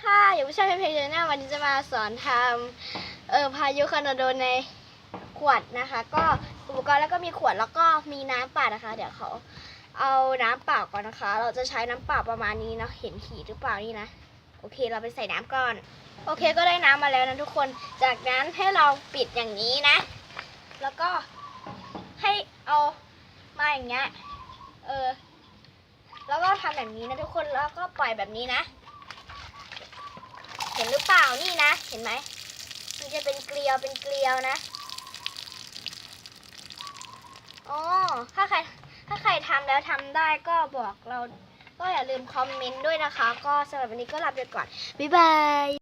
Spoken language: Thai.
ค่ะอยู่ผู้ชายเพลงๆเนี่ยวันนี้จะมาสอนทำพายุคอร์นาโดในขวดนะคะก็อุปกรณ์แล้วก็มีขวดแล้วก็มีน้ำเปล่านะคะเดี๋ยวเขาเอาน้ำเปล่าก่อนนะคะเราจะใช้น้ำเปล่าประมาณนี้เนาะเห็นขีดหรือเปล่านี่นะโอเคเราไปใส่น้ำก่อนโอเคก็ได้น้ำมาแล้วนะทุกคนจากนั้นให้เราปิดอย่างนี้นะแล้วก็ให้เอามาอย่างเงี้ยแล้วก็ทำแบบนี้นะทุกคนแล้วก็ปล่อยแบบนี้นะเห็นหรือเปล่านี่นะเห็นไหมมันจะเป็นเกลียวนะอ๋อถ้าใครทำแล้วทำได้ก็บอกเราก็อย่าลืมคอมเมนต์ด้วยนะคะก็สำหรับวันนี้ก็ลาไปก่อนบ๊ายบาย